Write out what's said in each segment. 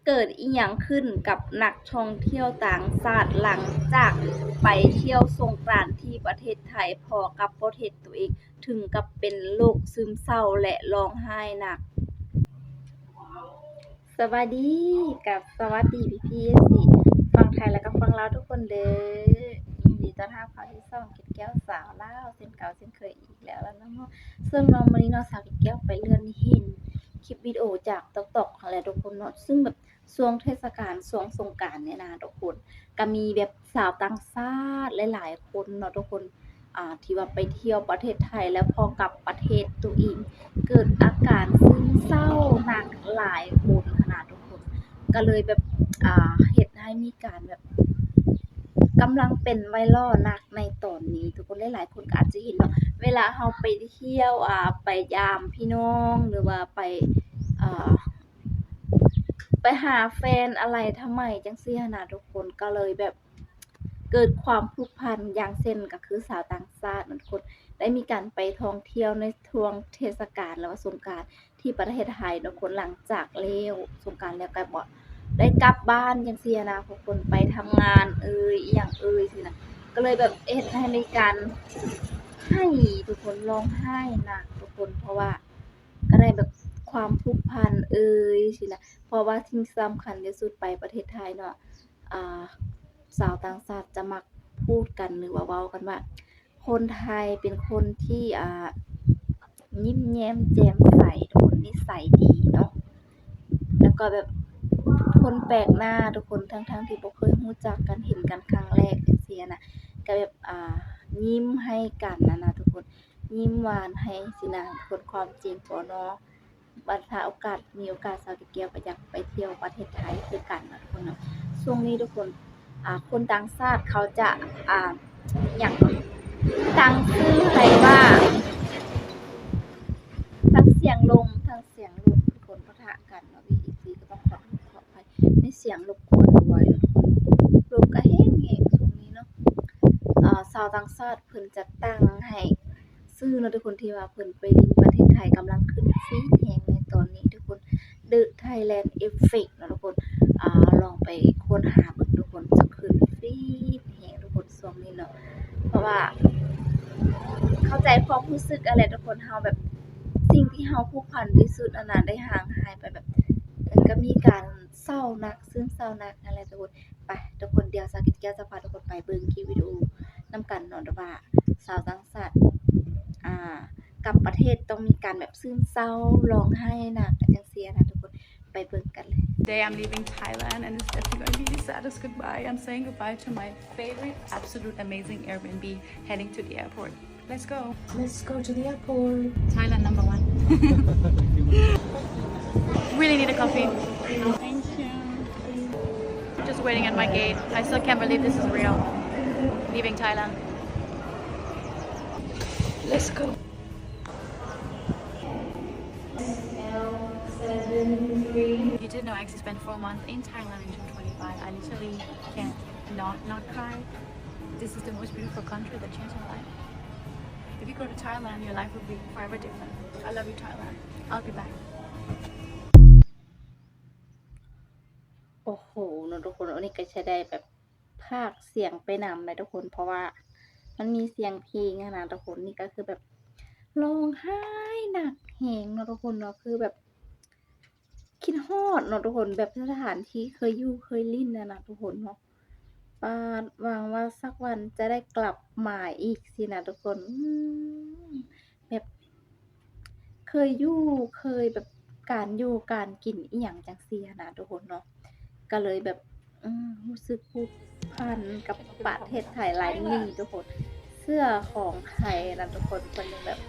เกิดอิหยังขึ้นกับนักท่องเที่ยวต่างชาติหลังจากไปเที่ยวสงกรานต์ที่ประเทศไทยพอกับประเทศตัวเองถึงกับเป็นโรคซึมเศร้าและร้องไห้หนัก สวัสดีกับสวัสดีพี่ๆ FC ฝั่งไทยและก็ฝั่งลาวทุกคนเด้อยินดีต้อนรับเข้าที่ช่องเก็ดแก้วสาวลาวเช่นเก่าเช่นเคยอีกแล้วเนาะซึ่งเรามื้อนี้เนาะสาวเก็ดแก้วไปเลื่อนเห็นคลิปวิดีโอจาก TikTok นั่นแหละทุกคนเนาะซึ่งแบบช่วงเทศกาลช่วงสงกรานต์เนี่ยนะทุกคนก็มีแบบสาวต่างชาติหลายๆคนเนาะทุกคนที่ว่าไปเที่ยวประเทศไทยแล้วพอกลับประเทศตัวเองเกิดอาการซึมเศร้าหนักหลายคนขนาดทุกคนก็เลยแบบเฮ็ดให้มีการแบบกำลังเป็นไวรัลหนักในตอนนี้ทุกคนหลายๆคนก็อาจจะเห็นเนาะเวลาเราไปเที่ยวไปยามพี่น้องหรือว่าไปอ่าไปหาแฟนอะไรทำไมจังซี่หั้นน่ะทุกคนก็เลยแบบเกิดความผูกพันอย่างเช่นก็คือสาวต่างชาตินั่นทุกคนได้มีการไปท่องเที่ยวในช่วงเทศกาลหรือว่าสงกรานต์ที่ประเทศไทยทุกคนหลังจากแล้วสงกรานต์แล้วก็บ่ได้กลับบ้านจังซี้นะทุกคนไปทำงานอิหยังซี้นะก็เลยแบบเฮ็ดให้มีการให้ทุกคนร้องไห้หนักทุกคนเพราะว่าก็ได้แบบความผูกพันซี้นะเพราะว่าสิ่งสำคัญที่สุดไปประเทศไทยเนาะอ่า สาวต่างชาติจะมักพูดกันหรือว่าเว้ากันว่าคนไทยเป็นคนที่ยิ้มแย้มแจ่มใสทุกคนนิสัยดีเนาะแล้วก็แบบคนแปลกหน้าทุกคนทั้งๆที่บ่เคยรู้จักกันเห็นกันครั้งแรกจังซี้นะก็แบบยิ้มให้กันนะทุกคนยิ้มหวานให้สินะทุกคนความจริงบ่เนาะบัดถ้ามีโอกาสสาวเกียวก็อยากไปเที่ยวประเทศไทยคือกันนะทุกคนเนาะช่วงนี้ทุกคนคนต่างชาติเขาจะหยังตั้งชื่อให้ว่าทั้งเสียงลมทั้งเสียงลมทุกคนปะทะกันเนาะ VEC ก็ต้องขออภัยในเสียงรบกวนเอาไว้ทุกคนลมก็แห้งๆช่วงนี้เนาะชาวต่างชาติเพิ่นจะตั้งให้ชื่อเนาะทุกคนที่ว่าเพิ่นไปลินประเทศไทยกำลังขึ้นฟีดแรงในตอนนี้ทุกคน The Thailand Effect เนาะทุกคนลองไปค้นหาเบิ่งทุกคนจะขึ้นฟีดแรงทุกคนช่วงนี้เนาะเพราะว่าเข้าใจความรู้สึกอะแหละทุกคนเฮาแบบสิ่งที่เฮาผูกพันที่สุดอันน่ะได้ห่างหายไปแบบก็มีการเศร้าหนักซึมเศร้าหนักนั่นแหละทุกคนไปทุกคนเดี๋ยวสาวเกดแก้วจะพาทุกคนไปเบิ่งคลิปวิดีโอนำกันเนาะว่าสาวต่างชาติกลับประเทศต้องมีการแบบซึมเศร้าร้องไห้หนักจังซี่นะทุกคนไปเบิ่งกันเลย Today I'm leaving Thailand and it's definitely going to be the saddest goodbye. I'm saying goodbye to my favorite, absolute amazing Airbnb, heading to the airport. Let's go. Let's go to the airport. Thailand number one. Really need a coffee. Thank you. Just waiting at my gate. I still can't believe this is real. Leaving Thailand. Let's go. You did know I actually spent 4 months in Thailand in 2025. I literally can't not cry. This is the most beautiful country that changed my life. If you go to Thailand, your life will be forever different. I love you, Thailand. I'll be back. โอ้โหเนาะทุกคนอันนี้ก็จะได้แบบพากย์เสียงไปนำเลยทุกคนเพราะว่ามันมีเสียงเพลงอะนะทุกคนนี่ก็คือแบบร้องไห้หนักแหงเนาะทุกคนเนาะคือแบบคิดฮอดเนาะทุกคนแบบสถานที่เคยอยู่เคยลิ้นนะทุกคนเนาะหวังว่าสักวันจะได้กลับมาอีกสินะทุกคนแบบเคยอยู่เคยแบบการอยู่การกินอิหยังจังซี่นะทุกคนเนาะก็เลยแบบรู้สึกผูกพันกับประเทศไทยหลายนี้ทุกคนเสื้อของไทยนะทุกคนคนยังแบบ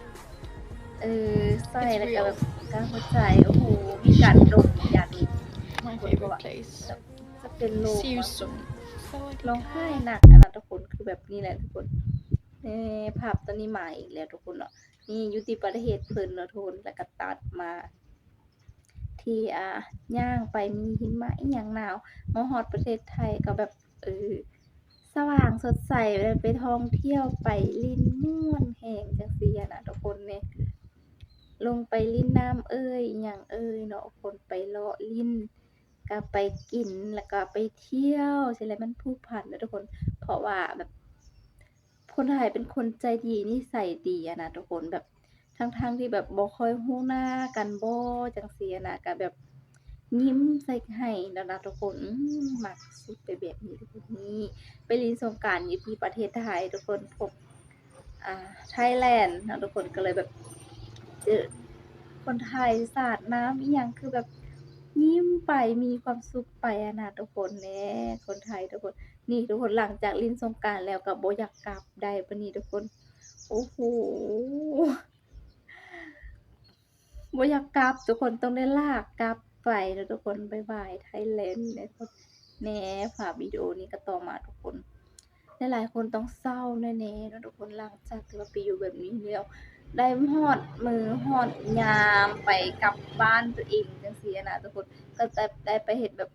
ใส่แล้วก็แบบการเข้าใจโอ้โหมีการดมยาดม My favorite place. จะเป็นโลก See you soon. ร้องไห้หนักอะนะทุกคนคือแบบนี้แหละทุกคนภาพตัวนี้มาอีกแล้วทุกคนเนาะนี่อยู่ที่ประเทศเพิ่นเนาะทุกคนแล้วก็ตัดมาที่ย่างไปมีหิมะอีหยังหนาวมาฮอดประเทศไทยก็แบบสว่างสดใสไปท่องเที่ยวไปลิ้นม่วนแฮงจังซี่อะนะทุกคนเนี่ยลงไปลิ้นน้ำอิหยังเนาะคนไปเลาะลิ้น ก็ไปกินแล้วก็ไปเที่ยวสิแหละมันผูกพันนะทุกคน เพราะว่าแบบคนไทยเป็นคนใจดีนิสัยดีอะนะทุกคนแบบทั้งๆที่แบบบ่ค่อยรู้หน้ากันบ่จั่งซี้อะนะก็แบบยิ้มใส่ให้แล้วนะทุกคนมักสุดไปแบบนี้ทุกคนนี่ไปเล่นสงกรานต์อยู่ที่ประเทศไทยทุกคนพบไทยแลนด์เนาะทุกคนก็เลยแบบเจอคนไทยสาดน้ำอิหยังคือแบบยิ้มไปมีความสุขไปอะนะทุกคนแหน่คนไทยทุกคน นี่ทุกคนหลังจากเล่นสงกรานต์แล้วก็บ่อยากกลับได้ปานนี้ทุกคน โอ้โฮบ่อยากกลับทุกคนต้องได้ลากกลับไปเนาะทุกคนบ๊ายบายไทยแลนด์นะทุกแหน่ฝากวิดีโอนี้ก็ต่อมาทุกคนหลายๆคนต้องเศร้าแน่ๆเนาะทุกคนหลังจากที่ว่าไปอยู่แบบนี้แล้วได้ฮอดมื้อฮอดยามไปกลับบ้านตัวเองจังซี้อะนะทุกคน ก็ได้ไปเฮ็ดแบบ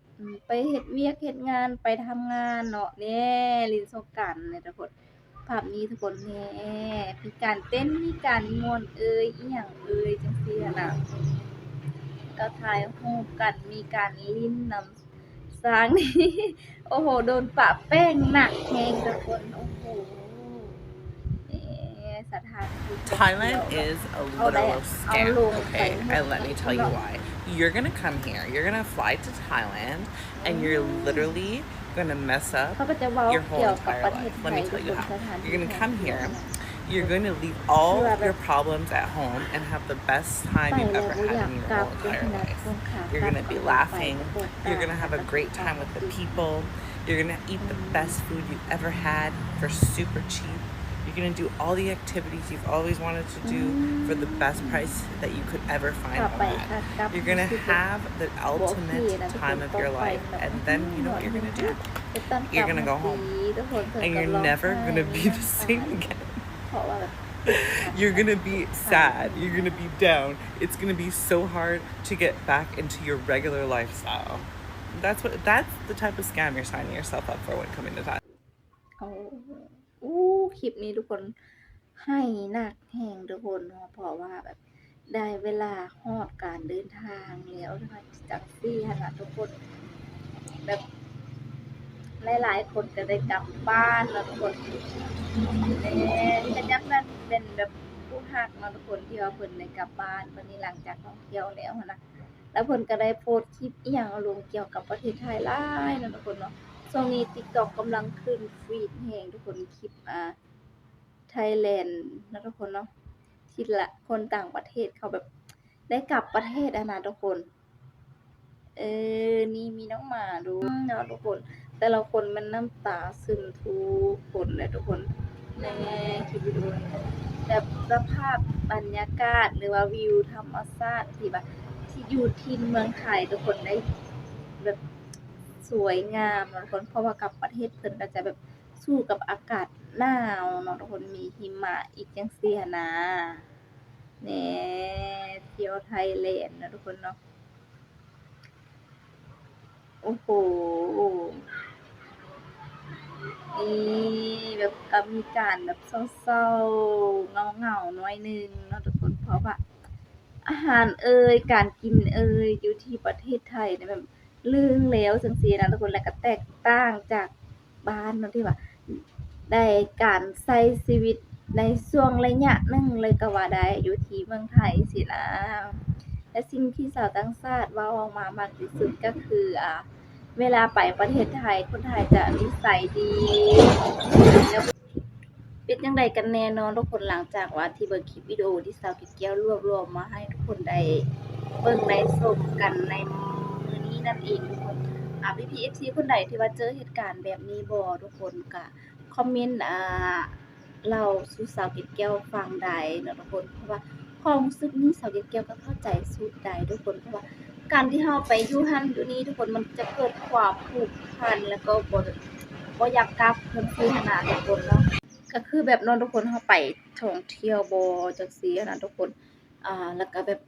ไปเฮ็ดเวียกเฮ็ดงานไปทำงานเนาะแหน่เล่นสงกรานต์เนี่ยทุกคนภาพนี้ทุกคนแหน่มีการเต้นมีการม่วนเอยอิหยังเอยจังซี่หั้นน่ะก็ถ่ายรูปกันมีการลิ้นน้ำสางนี่ โอ้โฮโดนปะแป้งหนักแฮงทุกคนโอ้โฮแหมสถานที่ท่องเที่ยว Thailand แบบ is a เอาได้ literal เอา scam, ลงไป okay? หม And ด let me ทุกค tell น you เนาะ why. You're gonna come here, you're gonna fly to Thailand, and you're literally gonna mess up เขาก็จะเว้า your whole เกี่ยวกับ entire ประเทศ life. ไท Let ย me ทุ tell ก you คน how. สถานที่ You're gonna ท่อง come เที่ยว here, นะ you're gonna leave all your problems at home and have the best ไป time you've แล้ว ever บ่อ had ยาก in your กลับ whole เลย entire นะ life. คนขา You're กลับ gonna ก็ be อยากไป laughing, ก็ you're gonna have a great time with the people, you're gonna eat the best food you've ever had for super cheap. You're gonna do all the activities you've always wanted to do for the best price that you could ever ก find ลับ home ไป at. ค่ะกลับ You're gonna รู้สึกแบบ have the บ่โอเค ultimate นะทุกคน time of ต้อง your ไป life, แบบ and then you know what you're gonna do? ไปต้นกลั You're บ gonna มา go ดี home, ทุกคนเพิ่น and ก็ you're ร้อง never ไห้ gonna be น้ำ the ตา same again. เพราะว่าแบบ You're gonna be sad. You're gonna be down. It's gonna be so hard to get back into your regular lifestyle. That's the type of scam you're signing yourself up for when coming to Thailand. เอาอู้คลิปนี้ทุกคนให้หนักแฮงทุกคนเนาะเพราะว่าแบบได้เวลาฮอดการเดินทางแล้วนะคะจังซี่หั้นน่ะทุกคนแบบหลายๆคนก็ได้กลับบ้านแล้วทุกคนแหน่ก็ยักนั้นเป็นแบบผู้ฮักเนาะทุกคนที่ว่าเพิ่นได้กลับบ้านวันนี้หลังจากท่องเที่ยวแล้วหั้นน่ะแล้วเพิ่นก็ได้โพสต์คลิปอิหยังลงเกี่ยวกับประเทศไทยหลายเนาะทุกคนเนาะ ช่วงนี้ TikTok กำลังขึ้นฟีดแฮงทุกคนคลิปไทยแลนด์นะทุกคนเนาะที่ละคนต่างประเทศเขาแบบได้กลับประเทศอะนะทุกคนนี่มีน้องหมาด้วยเนาะทุกคน แต่ละคนมันน้ำตาซึมทุกคนเลยทุกคนในคลิปวิดีโอนี้แบบสภาพบรรยากาศหรือว่าวิวธรรมชาติที่แบบที่อยู่ที่เมืองไทยทุกคนได้แบบสวยงามเนาะทุกคนเพราะว่ากลับประเทศเพิ่นก็จะแบบสู้กับอากาศหนาวเนาะทุกคนมีหิมะอีกจังซี่หั้นนะแหน่เที่ยวไทยแลนด์นะทุกคนเนาะโอ้โฮ นี่แบบก็มีการแบบเศร้าๆเหงาๆหน่อยหนึ่งเนาะทุกคนเพราะว่าอาหารการกินอยู่ที่ประเทศไทยเนี่ยแบบลืมแล้วจังซี้นะทุกคนแล้วก็แตกต่างจากบ้านเนาะที่ว่าได้การใช้ชีวิตในช่วงระยะหนึ่งเลยก็ว่าได้อยู่ที่เมืองไทยสินะและสิ่งที่ชาวต่างชาติเว้าออกมามากที่สุดก็คือเวลาไปประเทศไทยคนไทยจะนิสัยดีแล้วเป็นจั่งใดกันแน่เนาะทุกคนหลังจากว่าที่เบิ่งคลิปวิดีโอที่สาวเกดแก้วรวบรวมมาให้ทุกคนได้เบิ่งได้ชมกันในมื้อนี้นั่นเองทุกคนพี่ๆ FC คนใดที่ว่าเจอเหตุการณ์แบบนี้บ่ทุกคนก็คอมเมนต์เล่าสู่สาวเกดแก้วฟังได้เนาะทุกคนเพราะว่าความรู้สึกนี้สาวเกดแก้วก็เข้าใจสุดได้ทุกคนเพราะว่า การที่เราไปอยู่หั้นอยู่นี่ทุกคนมันจะเกิดความผูกพันแล้วก็บ่อยากกลับจังซี่หั้นน่ะทุกคนเนาะก็คือแบบเนาะทุกคนเราไปท่องเที่ยวบ่จังซี่หั้นน่ะทุกคนแล้วก็แบบ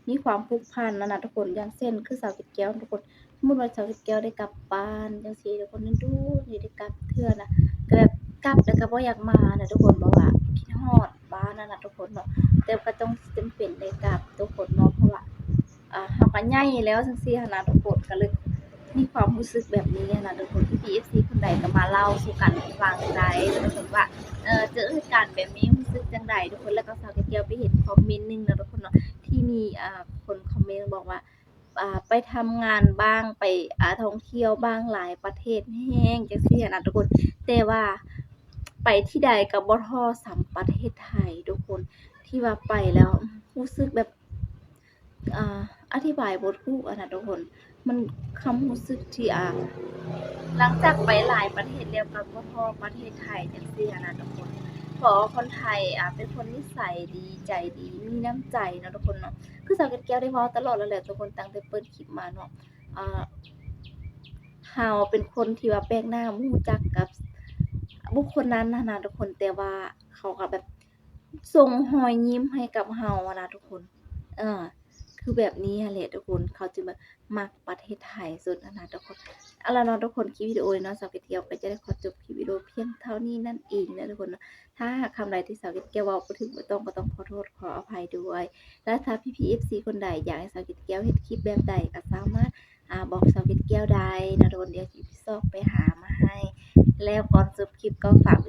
มีความผูกพันนั่นน่ะทุกคนอย่างเช่นคือสาวเกดแก้วทุกคนสมมุติว่าสาวเกดแก้วได้กลับบ้านจังซี่ทุกคนดูนี่ได้กลับเทื่อน่ะก็แบบกลับแล้วก็บ่อยากมาน่ะทุกคนเพราะว่าคิดฮอดบ้านนั่นน่ะทุกคนเนาะแต่ก็ต้องจำเป็นได้กลับทุกคนเนาะเพราะว่าเราก็ใหญ่แล้วจังซี่หั้นนะทุกคนก็เลย มีความรู้สึกแบบนี้อะนะทุกคนพี่ FC คนใดก็มาเล่าสู่กันฟังได้นะทุกคนว่าเจอเหตุการณ์แบบนี้รู้สึกจังใดทุกคนแล้วก็สาวเกียวไปเห็นคอมเมนต์หนึงนะทุกคนเนาะที่มีคนคอมเมนต์บอกว่าไปทำงานบ้างไปท่องเที่ยวบ้างหลายประเทศแฮงจังซี่หั้นนะทุกคนแต่ว่าไปที่ใดก็บ่เท่าส่ำประเทศไทยทุกคนที่ว่าไปแล้วรู้สึกแบบอ่าอธิบายบ่ถูกอะนะทุกคน มันความรู้สึกที่หลังจากไปหลายประเทศแล้วก็บ่พอประเทศไทยจังซี่หั้นนะทุกคนเพราะว่าคนไทยเป็นคนนิสัยดีใจดีมีน้ำใจเนาะทุกคนเนาะคือสาวเกดแก้วได้เว้าตลอดแล้วแหละทุกคนตั้งแต่เปิดคลิปมาเนาะอ่าเราเป็นคนที่ว่าแปลกหน้าบ่รู้จักกับบุคคลนั้นหั้นนะทุกคนแต่ว่าเขาก็แบบส่งรอยยิ้มให้กับเราอะนะทุกคนเออ คือแบบนี้อะแหละทุกคนเขาจึงแบบมักประเทศไทยสุดอะนะทุกคนเอาล่ะเนาะทุกคนคลิปวิดีโอนี้เนาะสาวเกดแก้วก็จะได้ขอจบคลิปวิดีโอเพียงเท่านี้นั่นเองนะทุกคนเนาะถ้าหากคำใดที่สาวเกดแก้วเว้าบ่ถึกบ่ต้องก็ต้องขอโทษขออภัยด้วยและถ้าพี่ๆ FC คนใดอยากให้สาวเกดแก้วเฮ็ดคลิปแบบใดก็สามารถบอกสาวเกดแก้วได้นะทุกคนเดี๋ยวสิพี่ซอกไปหามาให้ แล้วก่อนจบคลิปก็ฝาก